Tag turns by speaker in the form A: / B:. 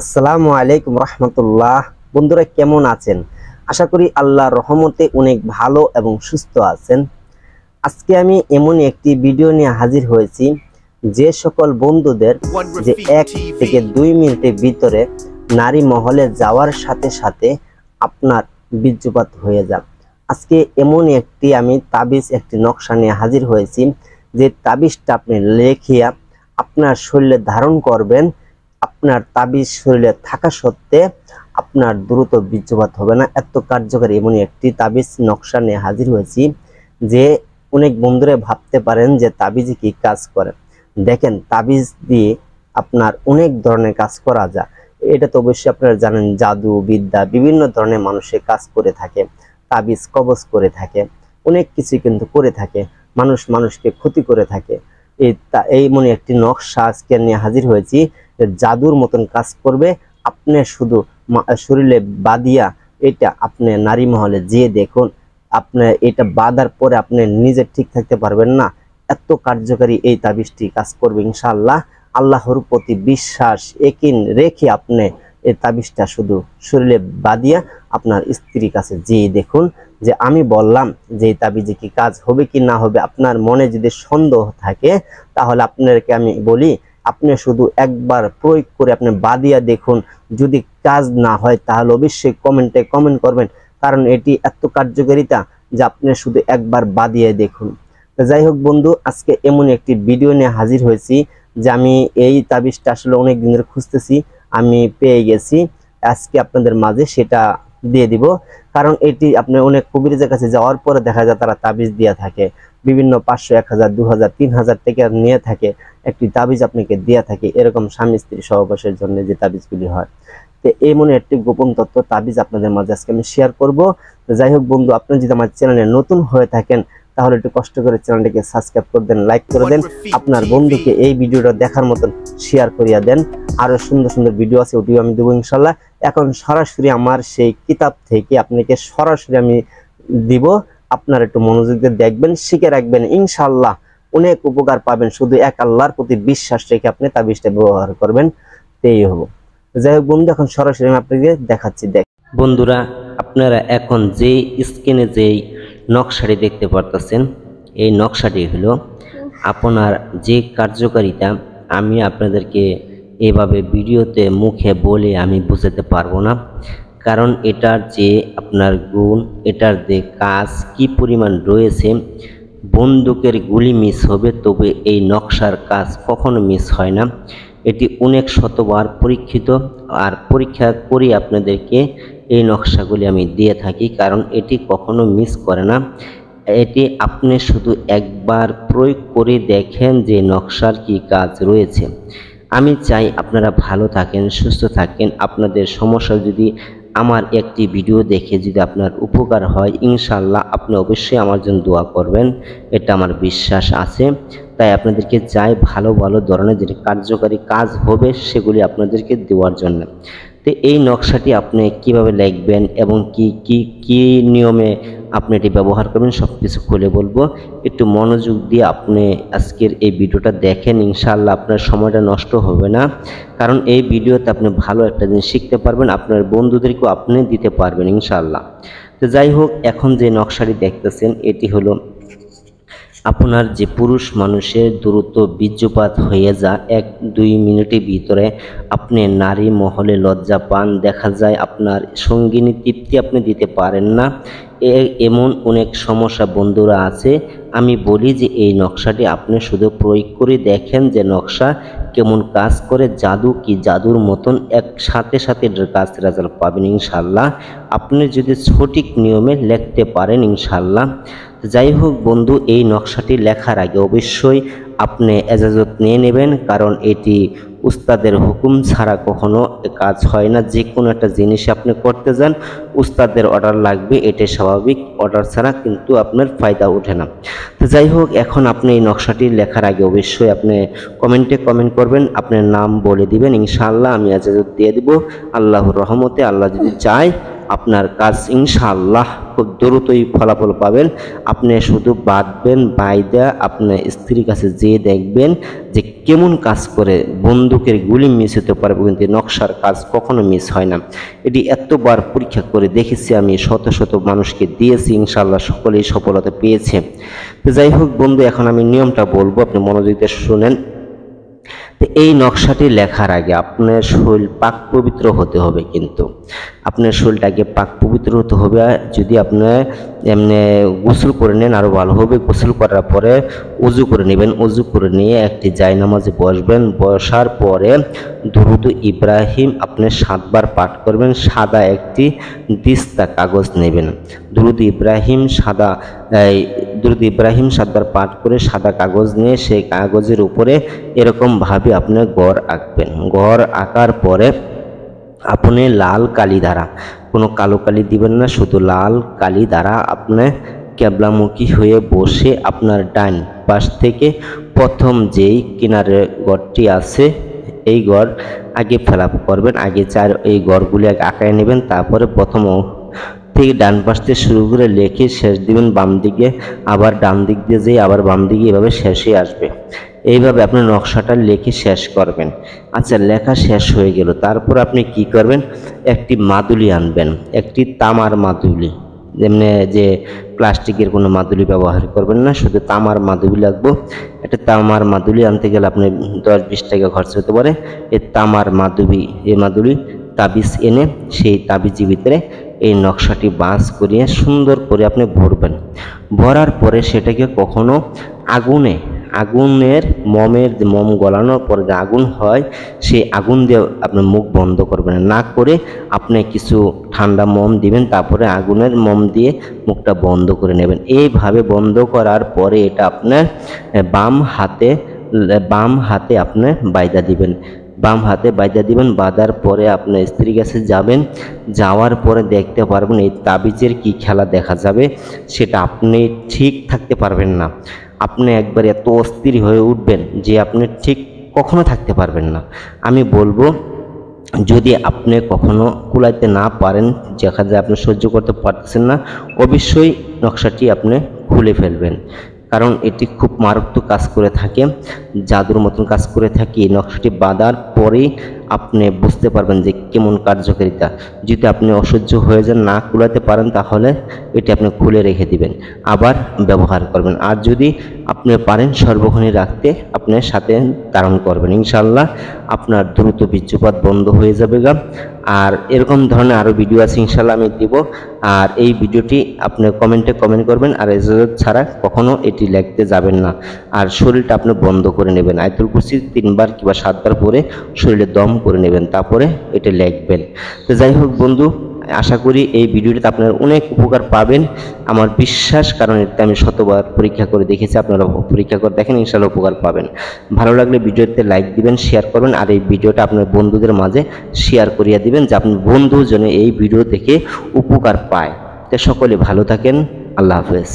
A: আসসালামু আলাইকুম রহমতুল্লাহ। বন্ধুরা কেমন আছেন? আশা করি আল্লাহর রহমতে অনেক ভালো এবং সুস্থ আছেন। আজকে আমি এমন একটি ভিডিও নিয়ে হাজির হয়েছি যে সকল বন্ধুদের যে 1 থেকে 2 মিনিটের ভিতরে নারী মহলে যাওয়ার সাথে সাথে আপনার বীর্যপাত হয়ে যায়। আজকে এমন একটি আমি তাবিজ একটি নকশা নিয়ে হাজির হয়েছি যে তাবিজটা আপনি লেখিয়া আপনার শরীরে ধারণ করবেন। আপনার তাবিজ শরীরে থাকা সত্ত্বে আপনার দ্রুত বীর্যপাত হবে না। এত কার্যকরী এমনই একটি তাবিজ নকশা নিয়ে হাজির হয়েছি যে অনেক বন্ধুরা ভাবতে পারেন যে তাবিজে কি কাজ করে। দেখেন, তাবিজ দিয়ে আপনার অনেক ধরনের কাজ করা যায়। এটা তো অবশ্যই আপনারা জানেন, জাদু বিদ্যা বিভিন্ন ধরনের মানুষের কাজ করে থাকে, তাবিজ কবজ করে থাকে, অনেক কিছু কিন্তু করে থাকে, মানুষকে ক্ষতি করে থাকে। এই মনে একটি নকশা আজকে নিয়ে হাজির হয়েছি, জাদুর মতন কাজ করবে। আপনি শুধু শরীরে বাঁধিয়া এটা আপনি নারী মহলে যেয়ে দেখুন, আপনি এটা বাঁধার পরে আপনি নিজে ঠিক থাকতে পারবেন না। এত কার্যকারী এই তাবিজটি কাজ করবে ইনশাআল্লাহ। আল্লাহর প্রতি বিশ্বাস একিন রেখে আপনি এই তাবিজটা শুধু শরীরে বাঁধিয়া আপনার স্ত্রীর কাছে যেয়ে দেখুন যে আমি বললাম যে এই তাবিজে কি কাজ হবে কি না হবে। আপনার মনে যদি সন্দেহ থাকে তাহলে আপনাকে আমি বলি, আপনি শুধু একবার প্রয়োগ করে আপনি বাদিয়া দেখুন। যদি কাজ না হয় তাহলে অবশ্যই কমেন্টে কমেন্ট করবেন, কারণ এটি এত কার্যকারিতা যে আপনি শুধু একবার বাদিয়ে দেখুন। যাই হোক বন্ধু, আজকে এমন একটি ভিডিও নিয়ে হাজির হয়েছি যে আমি এই তাবিজটা আসলে অনেক দিন ধরে খুঁজতেছি, আমি পেয়ে গেছি। আজকে আপনাদের মাঝে সেটা দিয়ে দিব, কারণ এটি আপনি অনেক কবিরাজের কাছে যাওয়ার পরে দেখা যায় তারা তাবিজ দিয়ে থাকে, বিভিন্ন 500, 1000, 2000, 3000 টাকা নিয়ে থাকে, একটি তাবিজ আপনাকে দেয়া থাকে। এরকম স্বামী স্ত্রী সহবাসের জন্য যে তাবিজগুলি হয়, তো এমন একটি গোপন তথ্য তাবিজ আপনাদের মাঝে আজকে আমি শেয়ার করব। যাই হোক বন্ধু, আপনি যদি আমার চ্যানেলে নতুন হয়ে থাকেন তাহলে একটু কষ্ট করে চ্যানেলটিকে সাবস্ক্রাইব করে দেন, লাইক করে দেন, আপনার বন্ধুকে এই ভিডিওটা দেখার মতন শেয়ার করিয়া দেন। আরো সুন্দর সুন্দর ভিডিও আছে, ওটিও আমি দেবো ইনশাল্লাহ। এখন সরাসরি আমার সেই কিতাব থেকে আপনাকে সরাসরি আমি দিব। আপনারা একটু মনোযোগ দিয়ে দেখবেন, শিখে রাখবেন, ইনশাল্লাহ অনেক উপকার পাবেন। শুধু এক আল্লাহর প্রতি বিশ্বাস রেখে আপনি তাবিজটা ব্যবহার করবেন, এই হবো। যাই হোক বন্ধু, এখন সরাসরি আমি আপনাকে দেখাচ্ছি। দেখ বন্ধুরা, আপনারা এখন যে স্ক্রিনে যেই নকশাটি দেখতে পারতেছেন, এই নকশাটি হলো আপনার যে কার্যকারিতা আমি আপনাদেরকে এভাবে ভিডিওতে মুখে বলে আমি বুঝাতে পারবো না, কারণ এটার যে আপনার গুণ, এটার যে কাজ কি পরিমাণ রয়েছে। বন্দুকের গুলি মিস হবে, তবে এই নকশার কাজ কখনো মিস হয় না। এটি অনেক শতবার পরীক্ষিত, আর পরীক্ষা করে আপনাদেরকে এই নকশাগুলি আমি দিয়ে থাকি, কারণ এটি কখনো মিস করে না। এটি আপনি শুধু একবার প্রয়োগ করে দেখেন যে নকশার কি কাজ রয়েছে। আমি চাই আপনারা ভালো থাকেন, সুস্থ থাকেন। আপনাদের সমস্যা যদি আমার একটি ভিডিও দেখে যদি আপনার উপকার হয়, ইনশাআল্লাহ আপনি অবশ্যই আমার জন্য দোয়া করবেন, এটা আমার বিশ্বাস আছে। তাই আপনাদেরকে চাই ভালো ভালো ধরনের যে কার্যকারী কাজ হবে সেগুলি আপনাদেরকে দেওয়ার জন্য। তো এই নকশাটি আপনি কিভাবে লিখবেন এবং কি নিয়মে আপনি এটি ব্যবহার করবেন সব কিছু খুলে বলবো। একটু মনোযোগ দিয়ে আপনি আজকের এই ভিডিওটা দেখেন, ইনশাআল্লাহ আপনার সময়টা নষ্ট হবে না, কারণ এই ভিডিওতে আপনি ভালো একটা জিনিস শিখতে পারবেন, আপনার বন্ধুদেরকেও আপনি দিতে পারবেন ইনশাআল্লাহ। তো যাই হোক, এখন যে নকশাটি দেখতেছেন এটি হলো আপনার যে পুরুষ মানুষের দ্রুত বীর্যপাত হয়ে যায় 1-2 মিনিটের ভিতরে, আপনি নারী মহলে লজ্জা পান, দেখা যায় আপনার সঙ্গিনী তৃপ্তি আপনি দিতে পারেন না, এমন অনেক সমস্যা বন্ধুরা আছে। আমি বলি যে এই নকশাটি আপনি শুধু প্রয়োগ করে দেখেন যে নকশা কেমন কাজ করে। জাদু কি জাদুর মতন সাথে সাথে কাজ রেজাল্ট পাবেন ইনশাল্লাহ, আপনি যদি সঠিক নিয়মে লিখতে পারেন ইনশাল্লাহ। যাই হোক বন্ধু, এই নকশাটি লেখার আগে অবশ্যই আপনি এজাজত নিয়ে নেবেন, কারণ এটি উস্তাদের হুকুম ছাড়া কখনো কাজ হয় না। যে কোনো একটা জিনিস আপনি করতে যান উস্তাদের অর্ডার লাগবে, এটাই স্বাভাবিক, অর্ডার ছাড়া কিন্তু আপনার ফায়দা ওঠে না। তো যাই হোক, এখন আপনি এই নকশাটি লেখার আগে অবশ্যই আপনি কমেন্টে কমেন্ট করবেন, আপনার নাম বলে দিবেন, ইনশাআল্লাহ আমি এজাজত দিয়ে দিব। আল্লাহর রহমতে, আল্লাহ যদি চায় আপনার কাজ ইনশাআল্লাহ খুব দ্রুতই ফলাফল পাবেন। আপনি শুধু বাঁধবেন, বাইদা আপনার স্ত্রীর কাছে যেয়ে দেখবেন যে কেমন কাজ করে। বন্দুকের গুলি মিস হতে পারবে কিন্তু নকশার কাজ কখনো মিস হয় না। এটি এতবার পরীক্ষা করে দেখেছি আমি, শত শত মানুষকে দিয়েছি, ইনশাআল্লাহ সকলেই সফলতা পেয়েছে। তো যাই হোক বন্ধু, এখন আমি নিয়মটা বলবো, আপনি মনোযোগ দিয়ে শুনেন। তো এই নকশাটি লেখার আগে আপনার শরীর পাক পবিত্র হতে হবে, কিন্তু আপনার শরীরটাকে পাক পবিত্র হতে হবে। যদি আপনার এমনি গোসল করে নেন আরও ভালো হবে। গোসল করার পরে উজু করে নেবেন, উজু করে নিয়ে একটি জায়নামাজে বসবেন। বসার পরে দুরূদ ইব্রাহিম আপনি 7 বার পাঠ করবেন। সাদা একটি দিস্তা কাগজ নেবেন, দুরূদ ইব্রাহিম 7 বার পাঠ করে সাদা কাগজ নিয়ে সেই কাগজের উপরে এরকমভাবে আপনি গড় আঁকবেন। গড় আঁকার পরে আপনি লাল কালি দ্বারা, কোনো কালো কালি দিবেন না, শুধু লাল কালি দ্বারা আপনি ক্যাবলামুখী হয়ে বসে আপনার ডান পাশ থেকে প্রথম যেই কিনারে গড়টি আছে এই গড় আগে ফেলাপ করবেন। আগে এই গড়গুলি আগে আঁকায় নেবেন, তারপরে প্রথম থেকে ডান পাশ থেকে শুরু করে লেখে শেষ দিবেন বাম দিকে, আবার ডান দিক দিয়ে যেয়ে আবার বাম দিকে, এভাবে শেষে আসবে। এইভাবে আপনি নকশাটা লিখে শেষ করবেন। আচ্ছা, লেখা শেষ হয়ে গেল, তারপর আপনি কি করবেন, একটি মাদুলি আনবেন, একটি তামার মাদুলি, যেমনি যে প্লাস্টিকের কোনো মাদুলি ব্যবহার করবেন না, শুধু তামার মাদুলি লাগবে। একটা তামার মাদুলি আনতে গেলে আপনি 10-20 টাকা খরচ হতে পারে। এই তামার মাদুলি তাবিজ এনে সেই তাবিজের ভিতরে এই নকশাটি বাঁশ করিয়ে সুন্দর করে আপনি ভরবেন। ভরার পরে সেটাকে কখনো আগুনের মম গলানোর পরে যে আগুন হয় সেই আগুন দিয়ে আপনি মুখ বন্ধ করবেন না, করে আপনি কিছু ঠান্ডা মোম দিবেন, তারপরে আগুনের মোম দিয়ে মুখটা বন্ধ করে নেবেন। এইভাবে বন্ধ করার পরে এটা আপনার বাম হাতে আপনি বাইদা দিবেন। বাম হাতে বাইদা দিবেন। বাঁধার পরে আপনার স্ত্রীর কাছে যাবেন, যাওয়ার পরে দেখতে পারবেন এই তাবিজের কি খেলা দেখা যাবে, সেটা আপনি ঠিক থাকতে পারবেন না। আপনি একবার এত অস্থির হয়ে উঠবেন যে আপনি ঠিক কখনো থাকতে পারবেন না। আমি বলবো, যদি আপনি কখনো কুলাইতে না পারেন, দেখা যায় আপনি সহ্য করতে পারতেছেন না, অবশ্যই নকশাটি আপনি খুলে ফেলবেন, কারণ এটি খুব মারাত্মক কাজ করে থাকে, জাদুর মতন কাজ করে থাকে। এই নকশাটি বাঁধার পরেই আপনি বুঝতে পারবেন যে কেমন কার্যকারিতা। যদি আপনি অসহ্য হয়ে যান, না কুলাতে পারেন, তাহলে এটি আপনি খুলে রেখে দিবেন, আবার ব্যবহার করবেন। আর যদি আপনি পারেন সর্বক্ষণই রাখতে, আপনার সাথে ধারণ করবেন, ইনশাআল্লাহ আপনার দ্রুত বীর্যপাত বন্ধ হয়ে যাবে গা। আর এরকম ধরনের আরও ভিডিও আছে ইনশাআল্লাহ আমি দিব। আর এই ভিডিওটি আপনি কমেন্টে কমেন্ট করবেন, আর ইজাজত ছাড়া কখনো এটি লিখতে যাবেন না। আর শরীরটা আপনি বন্ধ করে নেবেন, আয়াতুল কুরসি 3 বার কিংবা 7 বার পরে শরীরে দম করে নেবেন, তারপরে এটা লিখবেন। তো যাই হোক বন্ধু, আশা করি এই ভিডিওটিতে আপনারা অনেক উপকার পাবেন, আমার বিশ্বাস, কারণ এটা আমি শতবার পরীক্ষা করে দেখেছি। আপনারা পরীক্ষা করে দেখেন, ইনশাআল্লাহ উপকার পাবেন। ভালো লাগলে ভিডিওতে লাইক দিবেন, শেয়ার করবেন, আর এই ভিডিওটা আপনার বন্ধুদের মাঝে শেয়ার করিয়ে দিবেন, যে আপনার বন্ধু যেন এই ভিডিও দেখে উপকার পায়। তো সকলে ভালো থাকেন, আল্লাহ হাফেজ।